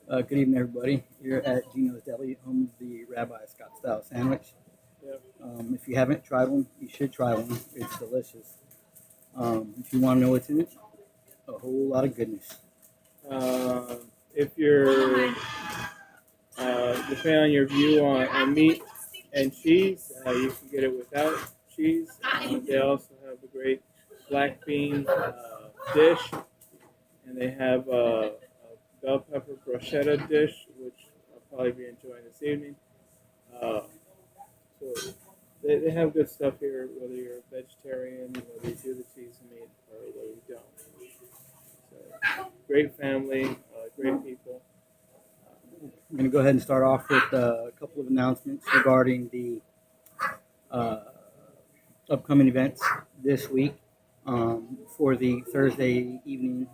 Good evening, everybody. Here at Gino's Deli, home of the Rabbi Scott style sandwich. Yep. If you haven't tried one, you should try one. It's delicious. If you want to know what's in it, a whole lot of goodness. If you're, depending on your view on meat and cheese, you can get it without cheese. They also have a great black bean dish, and they have a bell pepper bruschetta dish, which I'll probably be enjoying this evening. Uh, so they have good stuff here, whether you're a vegetarian, whether you do the cheese and meat, or whether you don't. So, great family, great people. I'm going to go ahead and start off with a couple of announcements regarding the uh, upcoming events this week for the Thursday evening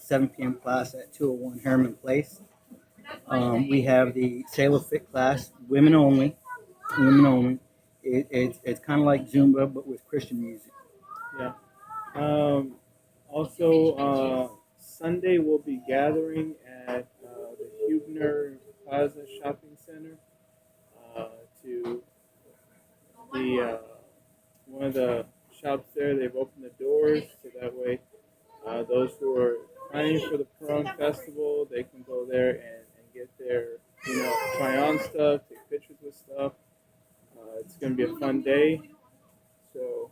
7 p.m. class at 201 Harriman Place. We have the Sailor Fit class, women only. Women only. It's kind of like Zumba, but with Christian music. Yeah. Also, Sunday we'll be gathering at the Huebner Plaza Shopping Center to the one of the shops there. They've opened the doors so that way those who are planning for the Purim Festival, they can go there and get their, try on stuff, take pictures with stuff. It's going to be a fun day. So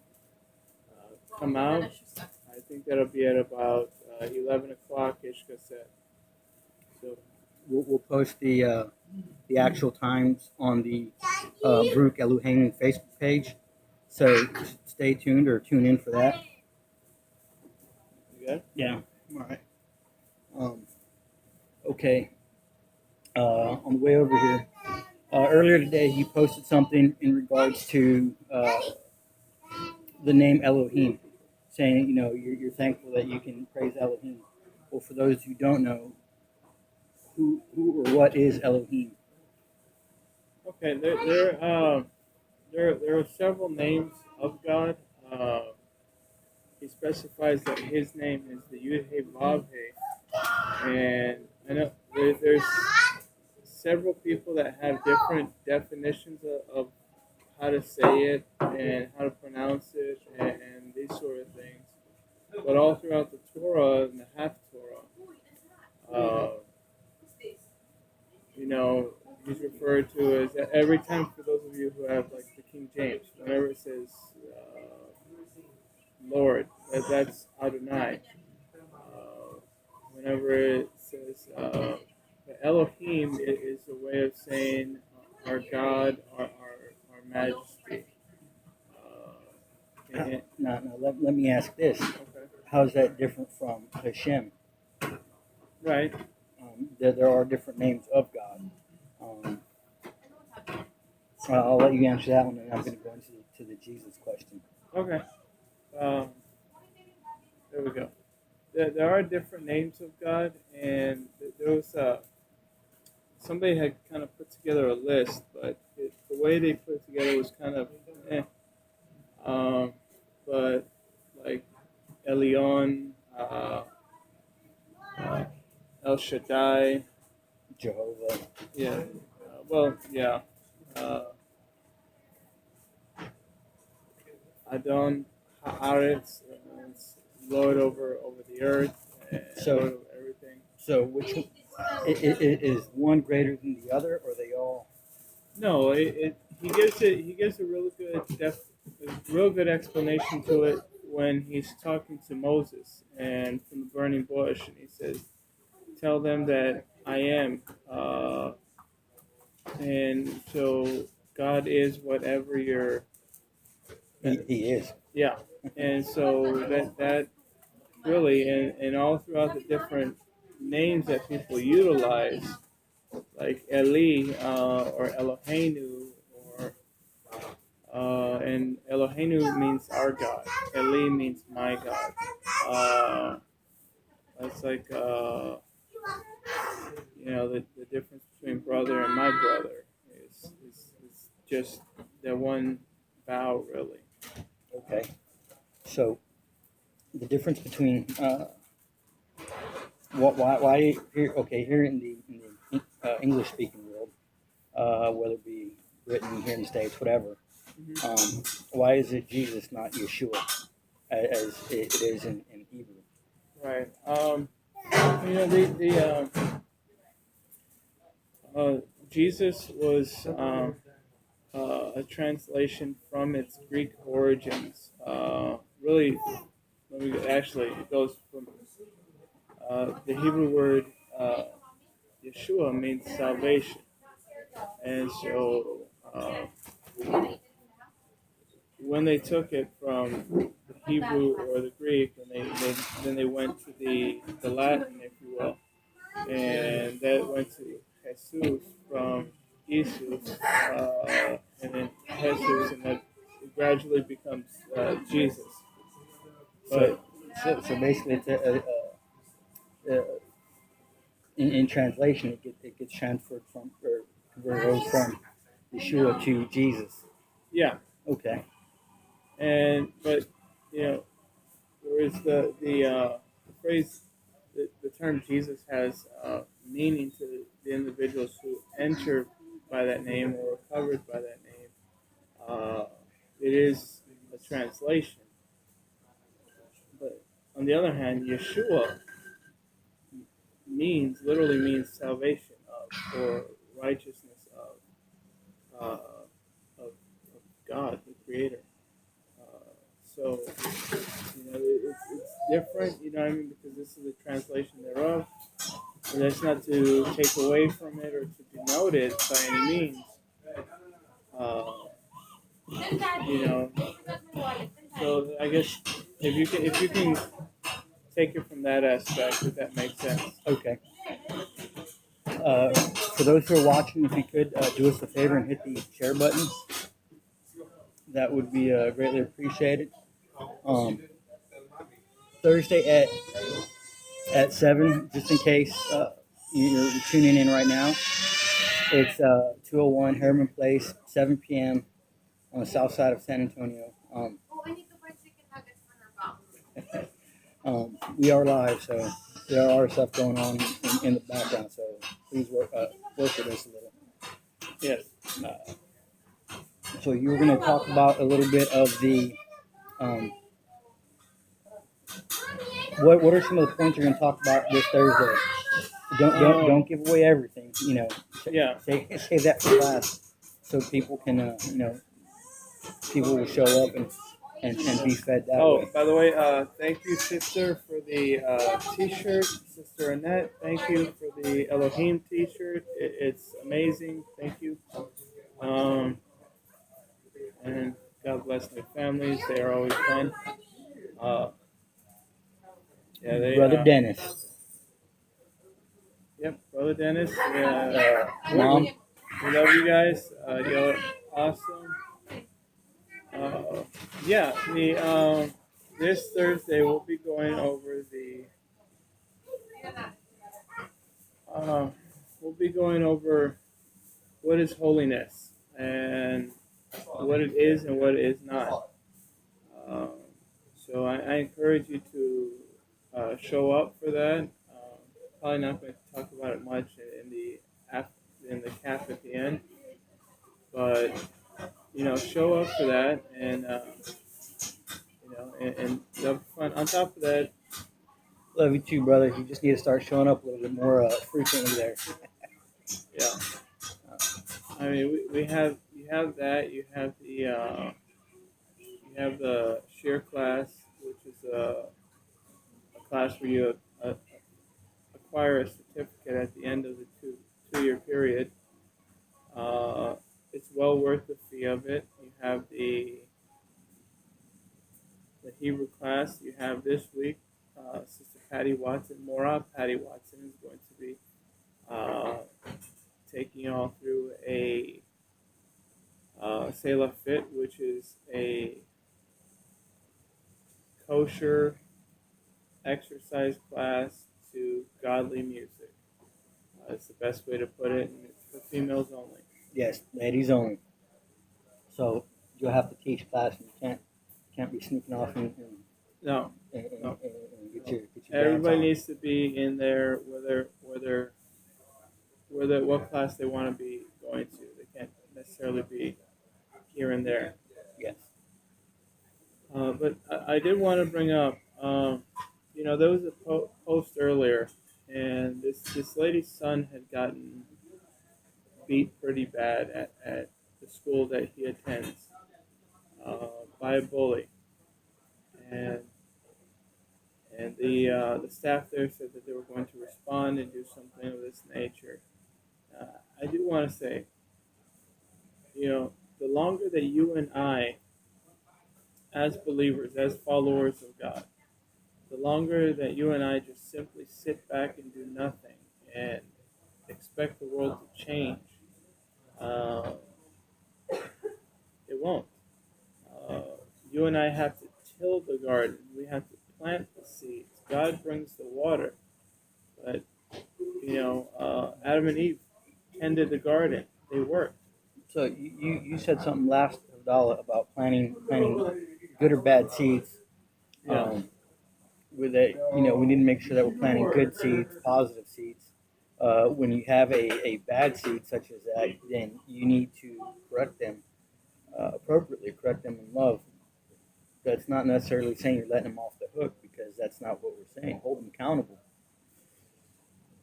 come out. I think that'll be at about 11 o'clock ish cassette. So We'll post the actual times on the Baruch Elohim Facebook page. So stay tuned or tune in for that. you got it? Yeah. All right. Okay. On the way over here, earlier today you posted something in regards to the name Elohim, saying you're thankful that you can praise Elohim. Well, for those who don't know, who or what is Elohim? Okay, there are several names of God. He specifies that his name is the Yud He Vav He, and I know there's several people that have different definitions of how to say it and how to pronounce it and these sort of things. But all throughout the Torah and the Half Torah, he's referred to as every time, for those of you who have like the King James, whenever it says Lord, that's Adonai. Whenever it says Elohim, it is a way of saying our God, our Majesty. Now let me ask this: Okay. how is that different from Hashem? Right. There are different names of God. I'll let you answer that one, and I'm going to go into the Jesus question. Okay. There we go. There are different names of God, and there was somebody had kind of put together a list, but the way they put it together was kind of but like Elion, El Shaddai, Jehovah. yeah. Yeah. Uh, Adon Haaretz, it's Lord over the earth and So- Lord over everything. So which is one greater than the other, or they all? No, he gives a real good explanation to it when he's talking to Moses and from the burning bush, and he says, "Tell them that I am," and so God is whatever you're. He is. Yeah, and so that really, and all throughout the different names that people utilize, like Eli or Eloheinu, and Eloheinu means our God. Eli means my God. That's like the difference between brother and my brother is just that one vow, really. Okay. So the difference between Why here? Okay, here in the English speaking world, whether it be Britain, here in the States, whatever. Why is it Jesus, not Yeshua, as it is in Hebrew? Right. Jesus was a translation from its Greek origins. Really, actually, it goes from the Hebrew word Yeshua means salvation, and so when they took it from the Hebrew or the Greek, and then they went to the Latin, if you will, and that went to Jesus from Jesus, and then Jesus, and that it gradually becomes Jesus. But So basically, it's a in translation, it gets transferred from or converted from Yeshua to Jesus. yeah, Okay. but whereas the phrase, the term Jesus has meaning to the individuals who enter by that name or are covered by that name. It is a translation. But on the other hand, Yeshua literally means salvation of, or righteousness of God, the Creator. So, it's different, you know what I mean, because this is a translation thereof. And that's not to take away from it or to denote it by any means. Uh, so I guess if you can take it from that aspect, if that makes sense. Okay. For those who are watching, if you could do us a favor and hit the share button, that would be greatly appreciated. Thursday at 7, just in case you're tuning in right now. It's 201 Harriman Place, 7 p.m. on the south side of San Antonio. We are live, so there are stuff going on in the background, so please work with us a little. Yes. So you were going to talk about a little bit of the what are some of the points you're going to talk about this Thursday? Don't give away everything. Yeah. Save that for class, so people can people will show up and be fed that way. By the way, thank you, sister, for the T-shirt, Sister Annette. Thank you for the Elohim T-shirt. It's amazing. Thank you. And God bless their families. They are always fun. Brother Dennis. Yep, Brother Dennis. Mom. We love you guys. You're awesome. This Thursday we'll be going over what is holiness and what it is and what it is not. So I encourage you to show up for that. Probably not going to talk about it much in the cap at the end, but show up for that, and and that'll be fun. On top of that, love you too, brother. You just need to start showing up a little bit more frequently there. Yeah. I mean, you have that. You have the share class, which is a class where you acquire a certificate at the end of the two-year period. It's well worth the fee of it. You have the Hebrew class you have this week. Sister Patty Watson, Morab Patty Watson, is going to be taking you all through a Selah Fit, which is a kosher exercise class to godly music. It's the best way to put it, and it's for females only. Yes, ladies only. So you'll have to teach class, and you can't be sneaking off and No. get your dance Everybody on. needs to be in there, whether what class they want to be going to. They can't necessarily be here and there. Yes. But I did want to bring up, there was a post earlier, and this lady's son had gotten beat pretty bad at the school that he attends by a bully, and the staff there said that they were going to respond and do something of this nature. I do want to say, the longer that you and I, as believers, as followers of God, the longer that you and I just simply sit back and do nothing and expect the world to change, uh, it won't. Uh, you and I have to till the garden. We have to plant the seeds. God brings the water. But, Adam and Eve tended the garden. They worked. So you said something last, Abdallah, about planting good or bad seeds. Yeah. With that, we need to make sure that we're planting good seeds, positive seeds. When you have a bad seed such as that, then you need to correct them appropriately, correct them in love. That's not necessarily saying you're letting them off the hook, because that's not what we're saying. Hold them accountable,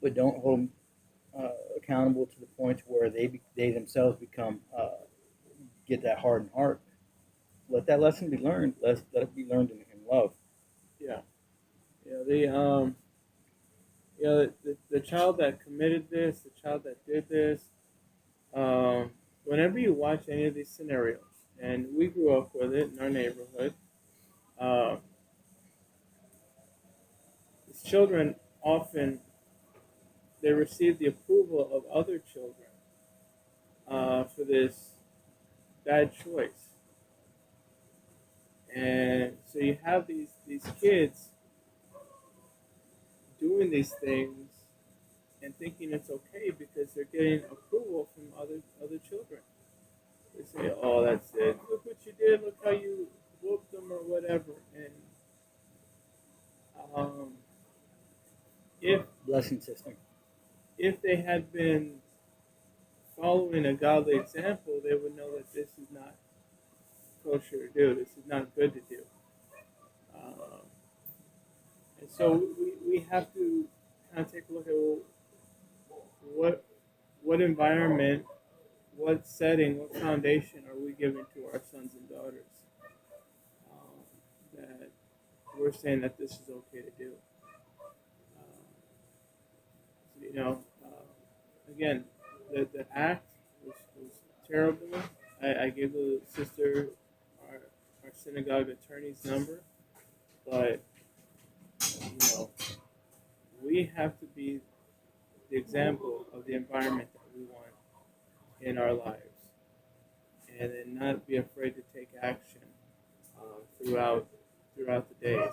but don't hold them accountable to the point where they themselves become get that hardened heart. Let that lesson be learned. Let it be learned in love. Yeah. The child that committed this, the child that did this, whenever you watch any of these scenarios, and we grew up with it in our neighborhood, uh, these children often, they receive the approval of other children for this bad choice. And so you have these kids doing these things and thinking it's okay because they're getting approval from other children. They say, "Oh, that's it. Look what you did. Look how you whooped them or whatever." And if Blessing system. if they had been following a godly example, they would know that this is not kosher to do. This is not good to do. And so we have to kind of take a look at, well, what environment, what setting, what foundation are we giving to our sons and daughters that we're saying that this is okay to do. Again, the act was terrible. I gave the sister our synagogue attorney's number, but we have to be the example of the environment that we want in our lives, and then not be afraid to take action throughout the days.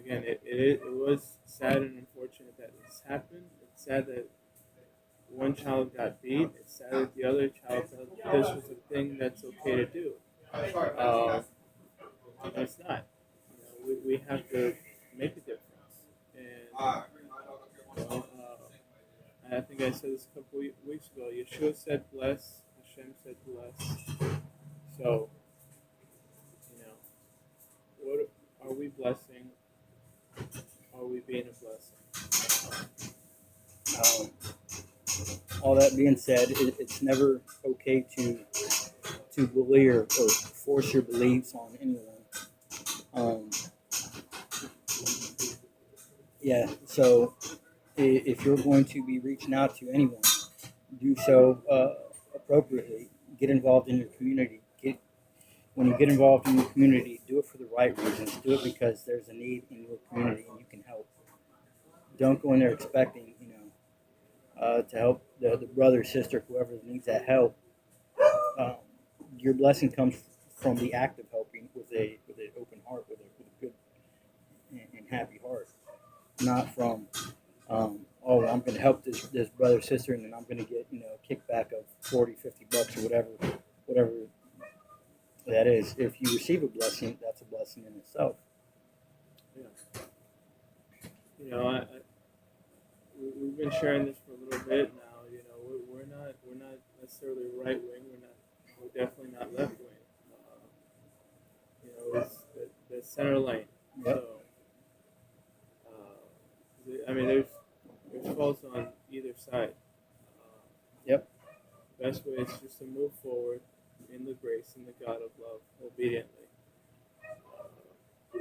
It was sad and unfortunate that this happened. It's sad that one child got beat. It's sad that the other child thought this was a thing that's okay to do. It's not. We have to make a difference. And I think I said this a couple weeks ago. Yeshua said bless. Hashem said bless. So, what are we blessing? Are we being a blessing? All that being said, it's never okay to bully or force your beliefs on anyone. So if you're going to be reaching out to anyone, do so appropriately. Get involved in your community. When you get involved in your community, do it for the right reasons. Do it because there's a need in your community and you can help. Don't go in there expecting, to help the brother, sister, whoever needs that help. Your blessing comes from the act of helping with an open heart, with a good and happy heart, not from I'm going to help this brother, sister, and then I'm going to get a kickback of $40, $50 or whatever that is. If you receive a blessing, that's a blessing in itself. Yeah. You know, we've been sharing this for a little bit now. You know, we're not necessarily right wing. We're definitely not left wing. You know, it's the center lane. Yep. So, I mean, there's faults on either side. Yep. The best way is just to move forward in the grace and the God of love obediently. I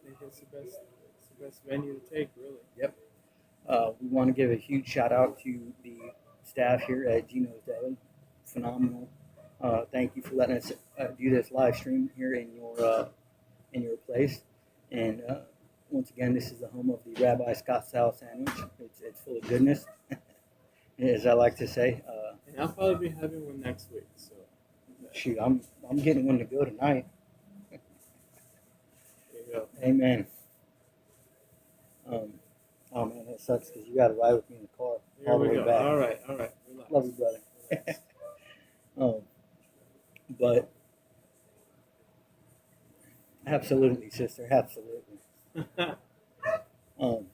think it's the best venue to take, really. Yep. We want to give a huge shout out to the staff here at Gino's Deli. Phenomenal. Thank you for letting us do this live stream here in your place. And once again, this is the home of the Rabbi Scott style sandwich. It's full of goodness, as I like to say. And I'll probably be having one next week. So shoot, I'm getting one to go tonight. there you go. Amen. Oh man, that sucks because you got to ride with me in the car Here all the we way go. back. All right. Relax. Love you, brother. But absolutely, sister, absolutely. Do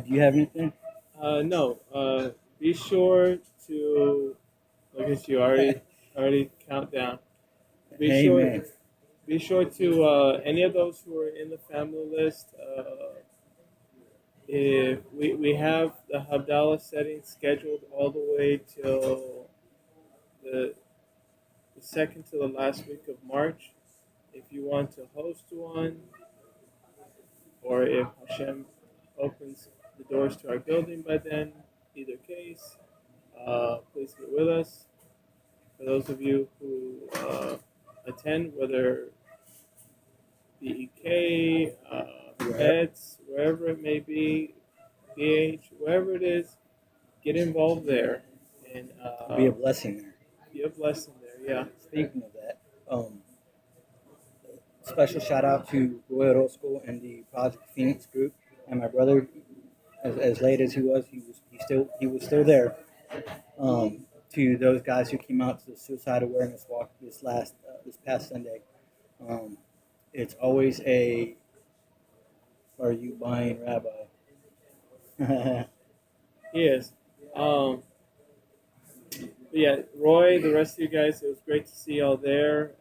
you have anything? No. Be sure to look at you already count down. Amen. Be sure to any of those who are in the family list. If we have the Havdalah setting scheduled all the way till the second to the last week of March. If you want to host one, or if Hashem opens the doors to our building by then, either case, please get with us. For those of you who attend, whether BEK, Pets, wherever it may be, PH, wherever it is, get involved there and Be a blessing there. Be a blessing there, yeah. Speaking of that, special shout out to Roy Orozco and the Project Phoenix group, and my brother. As late as he was still there. To those guys who came out to the suicide awareness walk this past Sunday, it's always a "Are you buying, Rabbi?" He is. Yeah, Roy, the rest of you guys, it was great to see y'all there.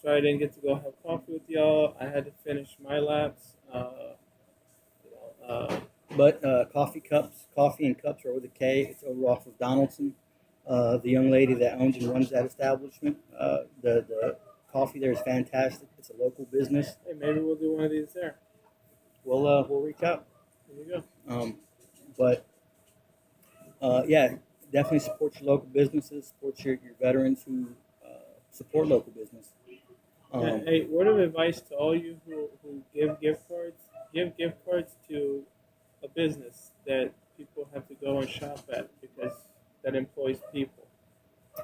Sorry I didn't get to go have coffee with y'all. I had to finish my laps. But coffee and cups are with a K. It's over off of Donaldson. The young lady that owns and runs that establishment, the coffee there is fantastic. It's a local business. Hey, maybe we'll do one of these there. We'll reach out. There you go. Yeah, definitely support your local businesses. Support your veterans who support local business. Hey, word of advice to all you who give gift cards. Give gift cards to a business that people have to go and shop at because that employs people.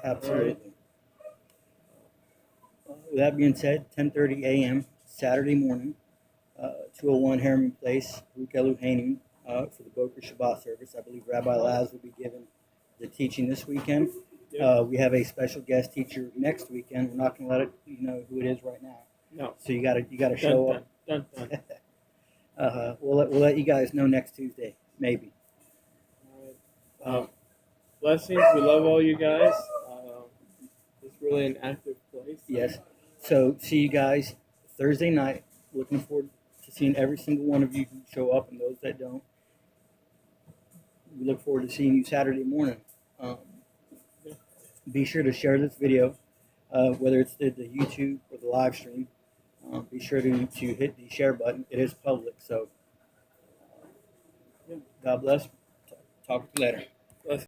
Absolutely. With that being said, 10:30 a.m. Saturday morning, 201 Harriman Place, Baruch Elohim, for the Boker Shabbat service. I believe Rabbi Laz will be giving the teaching this weekend. Yep. We have a special guest teacher next weekend. We're not going to let you know who it is right now. No. So you gotta show up. Dun. We'll let you guys know next Tuesday, maybe. All right. Blessings. We love all you guys. It's really an active place. Yes. So see you guys Thursday night. Looking forward to seeing every single one of you who show up and those that don't. We look forward to seeing you Saturday morning. Be sure to share this video, whether it's the YouTube or the live stream. Be sure to hit the share button. It is public, so God bless. Talk to you later.